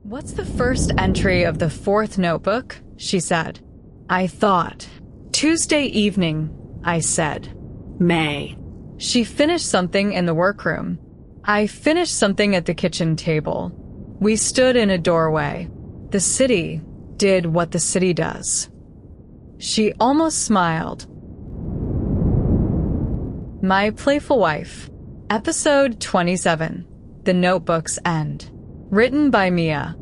"What's the first entry of the fourth notebook?" she said. I thought. "Tuesday evening," I said. "May." She finished something in the workroom. I finished something at the kitchen table. We stood in a doorway. The city did what the city does. She almost smiled. My Playful Wife. Episode 27. The Notebook's End. Written by Mia.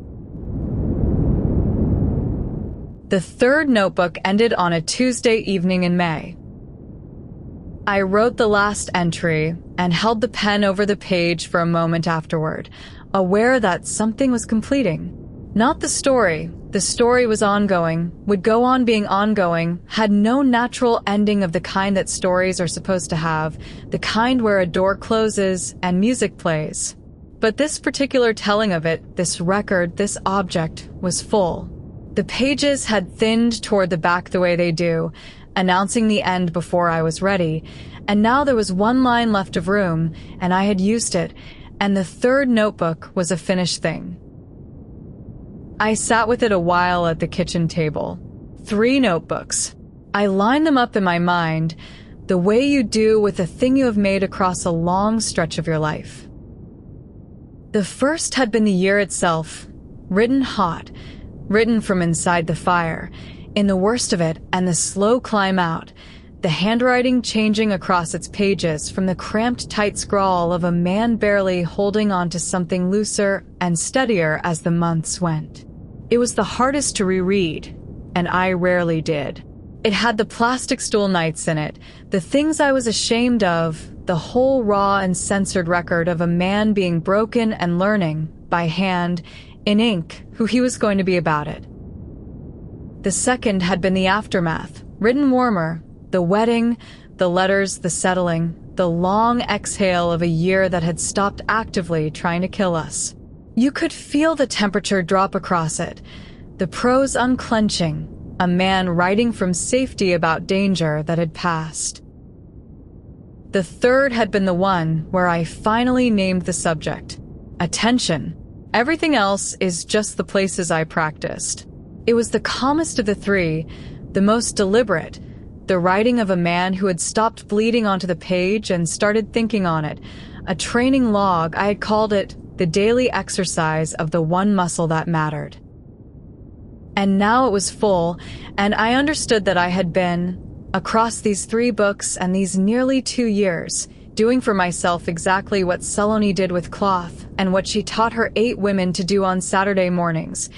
The third notebook ended on a Tuesday evening in May. I wrote the last entry and held the pen over the page for a moment afterward, aware that something was completing. Not the story. The story was ongoing, would go on being ongoing, had no natural ending of the kind that stories are supposed to have, the kind where a door closes and music plays. But this particular telling of it, this record, this object, was full. The pages had thinned toward the back the way they do, announcing the end before I was ready, and now there was one line left of room, and I had used it, and the third notebook was a finished thing. I sat with it a while at the kitchen table. 3 notebooks. I lined them up in my mind, the way you do with a thing you have made across a long stretch of your life. The first had been the year itself, written hot, written from inside the fire, in the worst of it and the slow climb out, the handwriting changing across its pages from the cramped tight scrawl of a man barely holding on to something looser and steadier as the months went. It was the hardest to reread, and I rarely did. It had the plastic stool nights in it, the things I was ashamed of, the whole raw and censored record of a man being broken and learning, by hand, in ink, who he was going to be about it. The second had been the aftermath, written warmer, the wedding, the letters, the settling, the long exhale of a year that had stopped actively trying to kill us. You could feel the temperature drop across it, the prose unclenching, a man writing from safety about danger that had passed. The third had been the one where I finally named the subject. Attention. Everything else is just the places I practiced. It was the calmest of the 3, the most deliberate, the writing of a man who had stopped bleeding onto the page and started thinking on it, a training log. I had called it the daily exercise of the one muscle that mattered. And now it was full, and I understood that I had been, across these 3 books and these nearly 2 years, doing for myself exactly what Saloni did with cloth and what she taught her 8 women to do on Saturday mornings,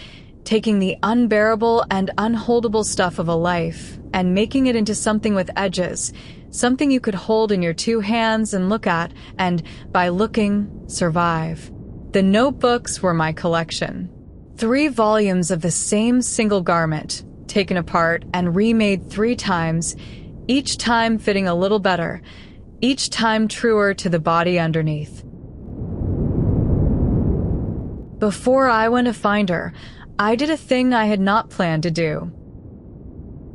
taking the unbearable and unholdable stuff of a life and making it into something with edges, something you could hold in your 2 hands and look at, and, by looking, survive. The notebooks were my collection. 3 volumes of the same single garment, taken apart and remade 3 times, each time fitting a little better, each time truer to the body underneath. Before I went to find her, I did a thing I had not planned to do.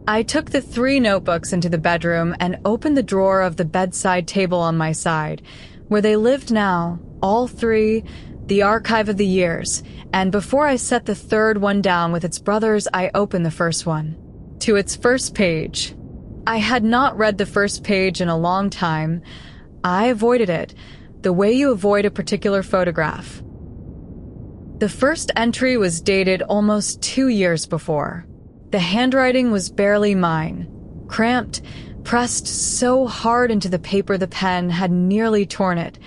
I took the 3 notebooks into the bedroom and opened the drawer of the bedside table on my side, where they lived now, all 3, the archive of the years, and before I set the third one down with its brothers, I opened the first one. To its first page. I had not read the first page in a long time. I avoided it, the way you avoid a particular photograph. The first entry was dated almost 2 years before. The handwriting was barely mine, cramped, pressed so hard into the paper the pen had nearly torn it,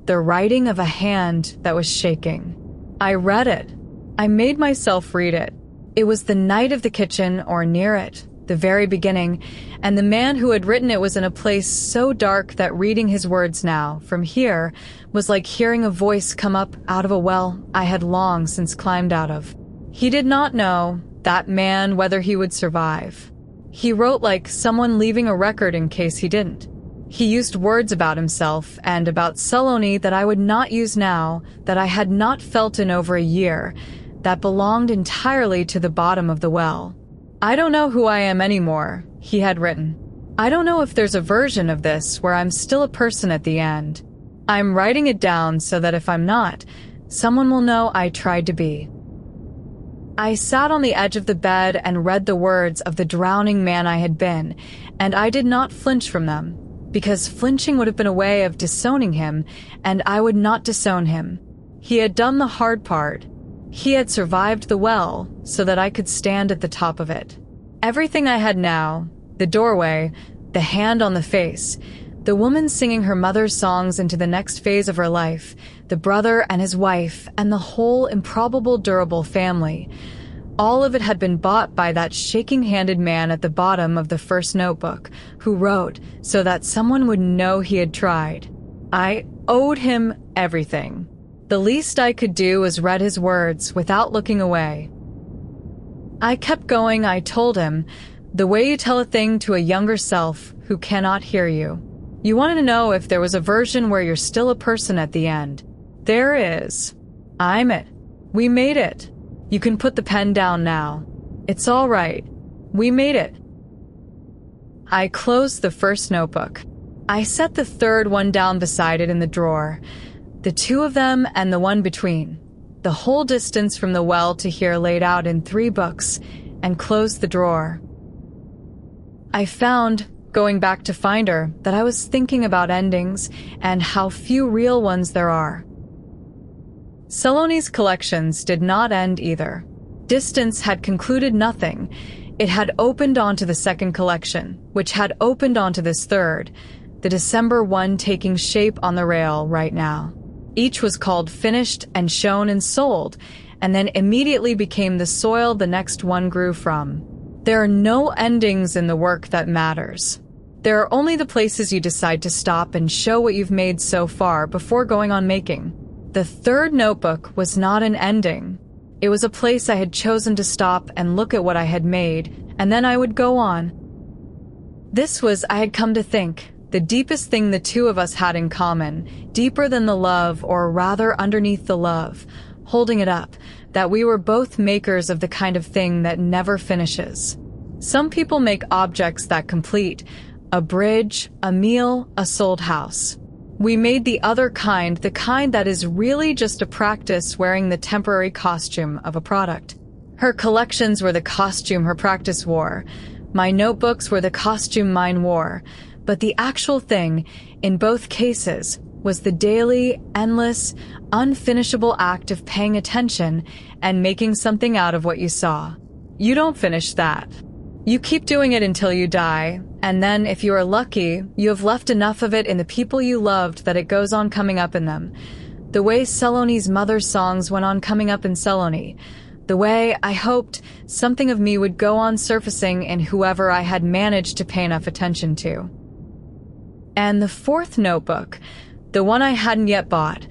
the writing of a hand that was shaking. I read it. I made myself read it. It was the night of the kitchen, or near it, the very beginning, and the man who had written it was in a place so dark that reading his words now, from here, was like hearing a voice come up out of a well I had long since climbed out of. He did not know, that man, whether he would survive. He wrote like someone leaving a record in case he didn't. He used words about himself and about Saloni that I would not use now, that I had not felt in over a year, that belonged entirely to the bottom of the well. I don't know who I am anymore, he had written. I don't know if there's a version of this where I'm still a person at the end. I'm writing it down so that if I'm not, someone will know I tried to be. I sat on the edge of the bed and read the words of the drowning man I had been, and I did not flinch from them, because flinching would have been a way of disowning him, and I would not disown him. He had done the hard part. He had survived the well so that I could stand at the top of it. Everything I had now, the doorway, the hand on the face, the woman singing her mother's songs into the next phase of her life, the brother and his wife, and the whole improbable durable family. All of it had been bought by that shaking-handed man at the bottom of the first notebook, who wrote so that someone would know he had tried. I owed him everything. The least I could do was read his words without looking away. I kept going. I told him, the way you tell a thing to a younger self who cannot hear you. You wanted to know if there was a version where you're still a person at the end. There is. I'm it. We made it. You can put the pen down now. It's all right. We made it. I closed the first notebook. I set the third one down beside it in the drawer. The two of them and the one between. The whole distance from the well to here laid out in 3 books, and closed the drawer. I found, going back to find her, that I was thinking about endings and how few real ones there are. Saloni's collections did not end either. Distance had concluded nothing. It had opened onto the second collection, which had opened onto this third, the December one taking shape on the rail right now. Each was called finished and shown and sold, and then immediately became the soil the next one grew from. There are no endings in the work that matters. There are only the places you decide to stop and show what you've made so far before going on making. The third notebook was not an ending. It was a place I had chosen to stop and look at what I had made, and then I would go on. This was, I had come to think, the deepest thing the two of us had in common, deeper than the love, or rather underneath the love, holding it up, that we were both makers of the kind of thing that never finishes. Some people make objects that complete, a bridge, a meal, a sold house. We made the other kind, the kind that is really just a practice wearing the temporary costume of a product. Her collections were the costume her practice wore. My notebooks were the costume mine wore. But the actual thing, in both cases, was the daily, endless, unfinishable act of paying attention and making something out of what you saw. You don't finish that. You keep doing it until you die, and then, if you are lucky, you have left enough of it in the people you loved that it goes on coming up in them. The way Saloni's mother's songs went on coming up in Saloni. The way, I hoped, something of me would go on surfacing in whoever I had managed to pay enough attention to. And the fourth notebook, the one I hadn't yet bought,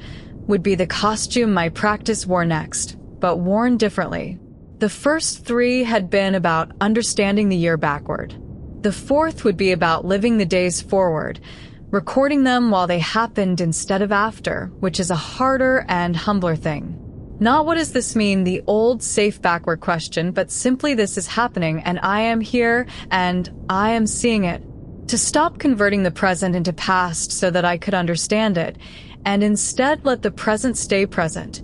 would be the costume my practice wore next, but worn differently. The first 3 had been about understanding the year backward. The fourth would be about living the days forward, recording them while they happened instead of after, which is a harder and humbler thing. Not what does this mean, the old safe backward question, but simply this is happening and I am here and I am seeing it. To stop converting the present into past so that I could understand it, and instead let the present stay present,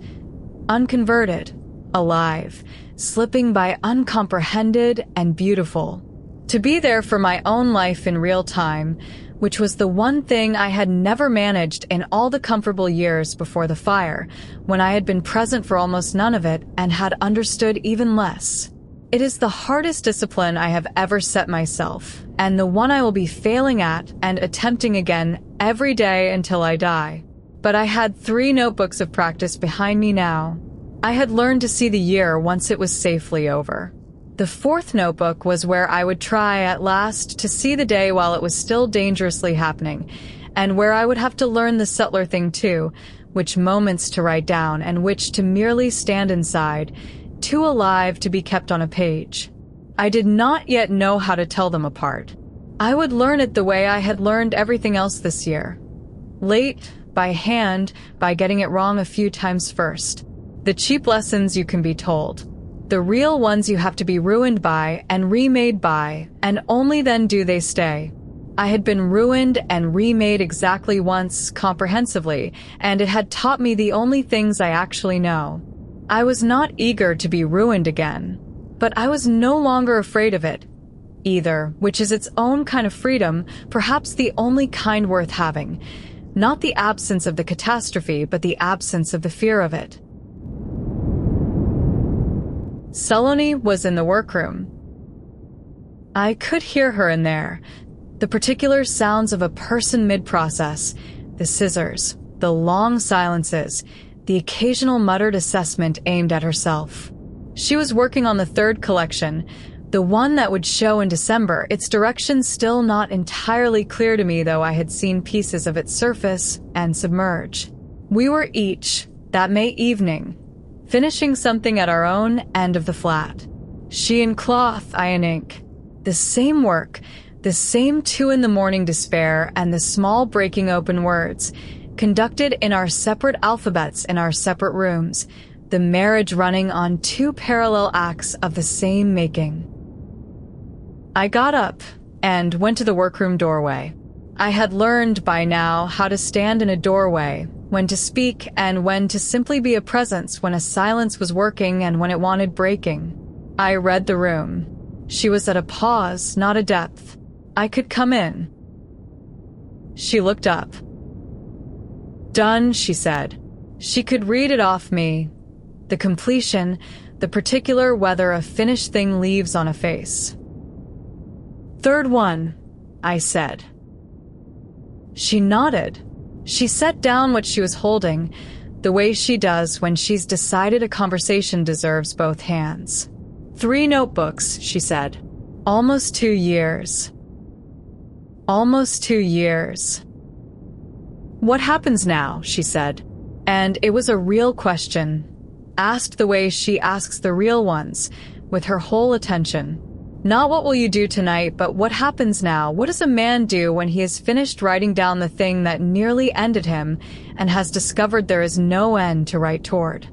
unconverted, alive, slipping by uncomprehended and beautiful. To be there for my own life in real time, which was the one thing I had never managed in all the comfortable years before the fire, when I had been present for almost none of it and had understood even less. It is the hardest discipline I have ever set myself, and the one I will be failing at and attempting again every day until I die. But I had 3 notebooks of practice behind me now. I had learned to see the year once it was safely over. The fourth notebook was where I would try at last to see the day while it was still dangerously happening, and where I would have to learn the subtler thing too, which moments to write down and which to merely stand inside, too alive to be kept on a page. I did not yet know how to tell them apart. I would learn it the way I had learned everything else this year. Late, by hand, by getting it wrong a few times first. The cheap lessons you can be told. The real ones you have to be ruined by and remade by, and only then do they stay. I had been ruined and remade exactly once, comprehensively, and it had taught me the only things I actually know. I was not eager to be ruined again, but I was no longer afraid of it, either, which is its own kind of freedom, perhaps the only kind worth having. Not the absence of the catastrophe, but the absence of the fear of it. Saloni was in the workroom. I could hear her in there, the particular sounds of a person mid-process, the scissors, the long silences, the occasional muttered assessment aimed at herself. She was working on the third collection, the one that would show in December, its direction still not entirely clear to me, though I had seen pieces of its surface and submerge. We were each, that May evening, finishing something at our own end of the flat. She in cloth, I in ink. The same work, the same 2 a.m. despair, and the small breaking open words, conducted in our separate alphabets in our separate rooms, the marriage running on 2 parallel acts of the same making. I got up and went to the workroom doorway. I had learned by now how to stand in a doorway, when to speak and when to simply be a presence, when a silence was working and when it wanted breaking. I read the room. She was at a pause, not a depth. I could come in. She looked up. Done, she said. She could read it off me. The completion, the particular whether a finished thing leaves on a face. Third one, I said. She nodded. She set down what she was holding, the way she does when she's decided a conversation deserves both hands. 3 notebooks, she said. Almost 2 years. Almost 2 years. What happens now, she said. And it was a real question, asked the way she asks the real ones, with her whole attention. Not what will you do tonight, but what happens now? What does a man do when he has finished writing down the thing that nearly ended him and has discovered there is no end to write toward?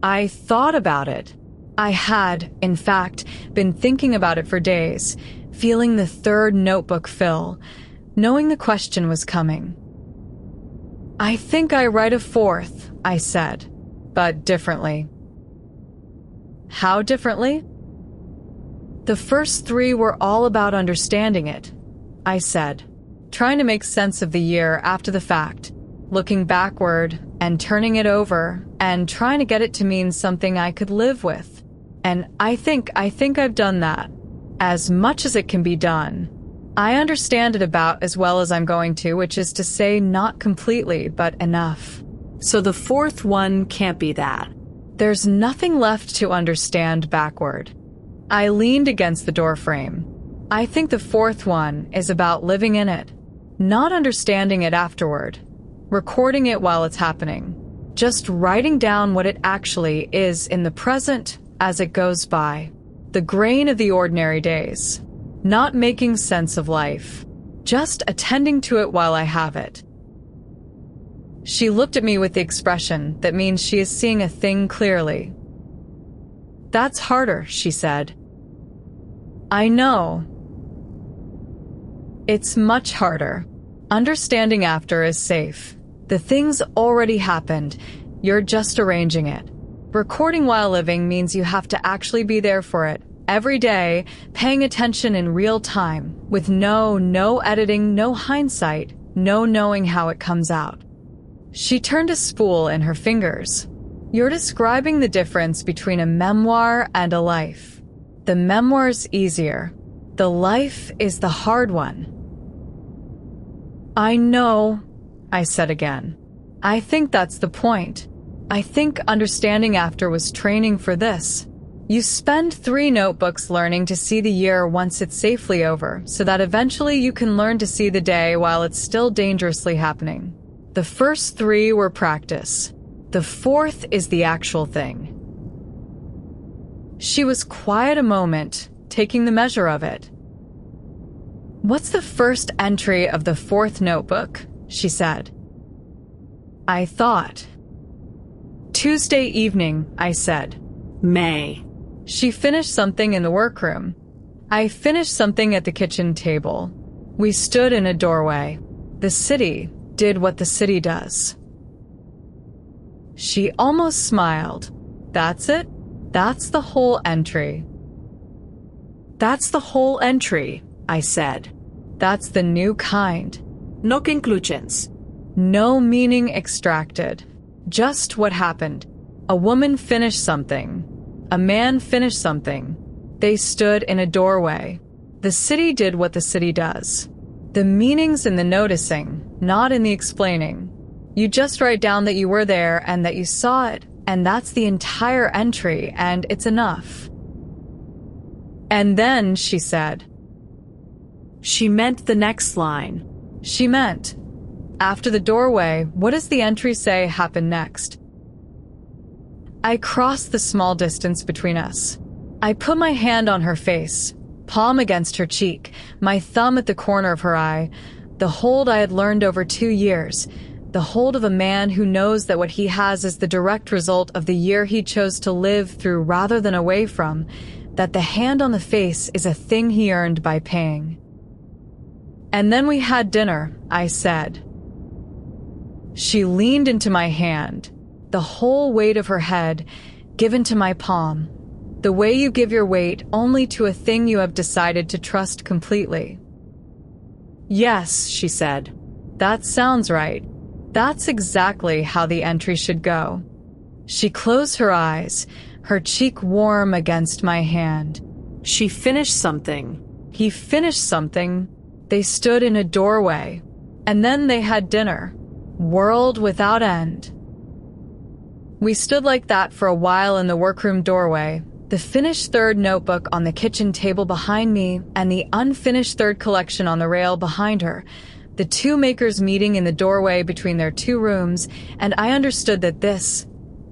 I thought about it. I had, in fact, been thinking about it for days, feeling the 3rd notebook fill, knowing the question was coming. I think I write a 4th, I said, but differently. How differently? The first 3 were all about understanding it, I said, trying to make sense of the year after the fact, looking backward and turning it over and trying to get it to mean something I could live with. And I think I've done that, as much as it can be done. I understand it about as well as I'm going to, which is to say not completely, but enough. So the 4th one can't be that. There's nothing left to understand backward. I leaned against the doorframe. I think the 4th one is about living in it, not understanding it afterward, recording it while it's happening, just writing down what it actually is in the present as it goes by, the grain of the ordinary days, not making sense of life, just attending to it while I have it. She looked at me with the expression that means she is seeing a thing clearly. That's harder, she said. I know. It's much harder. Understanding after is safe. The thing's already happened. You're just arranging it. Recording while living means you have to actually be there for it, every day, paying attention in real time, with no editing, no hindsight, no knowing how it comes out. She turned a spool in her fingers. You're describing the difference between a memoir and a life. The memoir's easier. The life is the hard one. I know, I said again. I think that's the point. I think understanding after was training for this. You spend 3 notebooks learning to see the year once it's safely over, so that eventually you can learn to see the day while it's still dangerously happening. The first 3 were practice. The 4th is the actual thing. She was quiet a moment, taking the measure of it. What's the first entry of the 4th notebook? She said. I thought. Tuesday evening, I said. May. She finished something in the workroom. I finished something at the kitchen table. We stood in a doorway. The city did what the city does. She almost smiled. That's it? That's the whole entry. That's the whole entry, I said. That's the new kind. No conclusions. No meaning extracted. Just what happened. A woman finished something. A man finished something. They stood in a doorway. The city did what the city does. The meaning's in the noticing, not in the explaining. You just write down that you were there and that you saw it, and that's the entire entry, and it's enough. And then, she said. She meant the next line. She meant, after the doorway, what does the entry say happened next? I crossed the small distance between us. I put my hand on her face, palm against her cheek, my thumb at the corner of her eye, the hold I had learned over 2 years, the hold of a man who knows that what he has is the direct result of the year he chose to live through rather than away from, that the hand on the face is a thing he earned by paying. And then we had dinner, I said. She leaned into my hand, the whole weight of her head given to my palm, the way you give your weight only to a thing you have decided to trust completely. Yes, she said. That sounds right. That's exactly how the entry should go. She closed her eyes, her cheek warm against my hand. She finished something. He finished something. They stood in a doorway. And then they had dinner. World without end. We stood like that for a while in the workroom doorway, the finished third notebook on the kitchen table behind me and the unfinished third collection on the rail behind her, the two makers meeting in the doorway between their 2 rooms, and I understood that this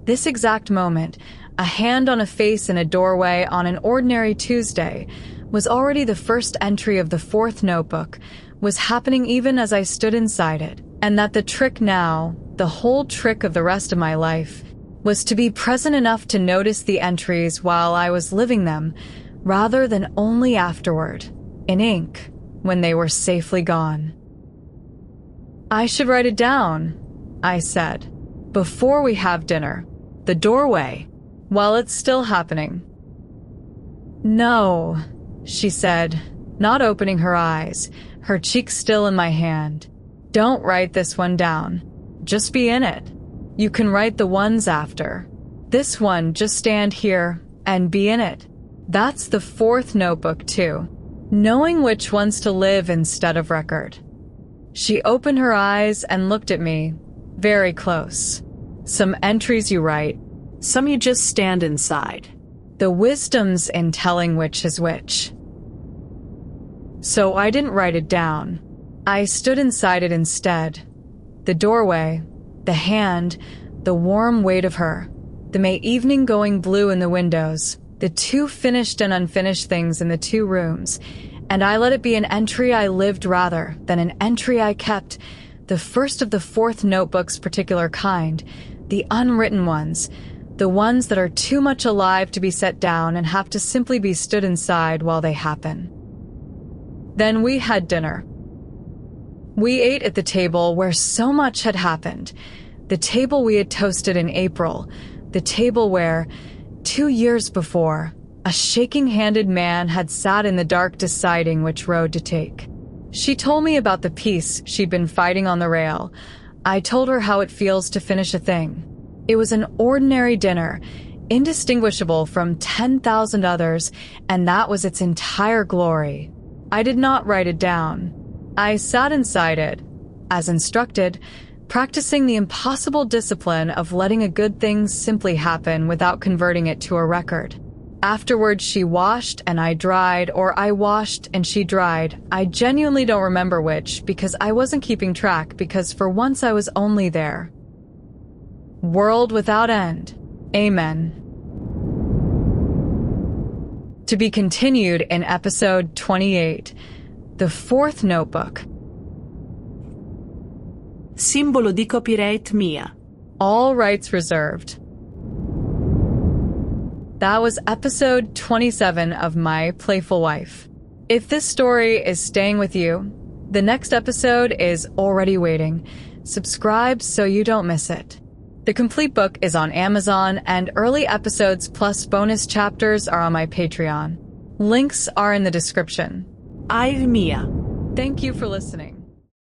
exact moment, a hand on a face in a doorway on an ordinary Tuesday, was already the first entry of the 4th notebook, was happening even as I stood inside it, and that the trick now, the whole trick of the rest of my life, was to be present enough to notice the entries while I was living them, rather than only afterward, in ink, when they were safely gone. I should write it down, I said, before we have dinner, the doorway, while it's still happening. No, she said, not opening her eyes, her cheek still in my hand. Don't write this one down. Just be in it. You can write the ones after. This one, just stand here and be in it. That's the 4th notebook too. Knowing which ones to live instead of record. She opened her eyes and looked at me, very close. Some entries you write, some you just stand inside. The wisdom's in telling which is which. So I didn't write it down. I stood inside it instead. The doorway, the hand, the warm weight of her, the May evening going blue in the windows, the 2 finished and unfinished things in the 2 rooms, and I let it be an entry I lived rather than an entry I kept, the first of the 4th notebook's particular kind, the unwritten ones, the ones that are too much alive to be set down and have to simply be stood inside while they happen. Then we had dinner. We ate at the table where so much had happened, the table we had toasted in April, the table where, 2 years before, a shaking-handed man had sat in the dark deciding which road to take. She told me about the peace she'd been fighting on the rail. I told her how it feels to finish a thing. It was an ordinary dinner, indistinguishable from 10,000 others, and that was its entire glory. I did not write it down. I sat inside it, as instructed, practicing the impossible discipline of letting a good thing simply happen without converting it to a record. Afterward, she washed and I dried, or I washed and she dried. I genuinely don't remember which, because I wasn't keeping track, because for once I was only there. World without end. Amen. To be continued in episode 28. The 4th notebook. Simbolo di copyright mia. All rights reserved. That was episode 27 of My Playful Wife. If this story is staying with you, the next episode is already waiting. Subscribe so you don't miss it. The complete book is on Amazon, and early episodes plus bonus chapters are on my Patreon. Links are in the description. Mia. Thank you for listening.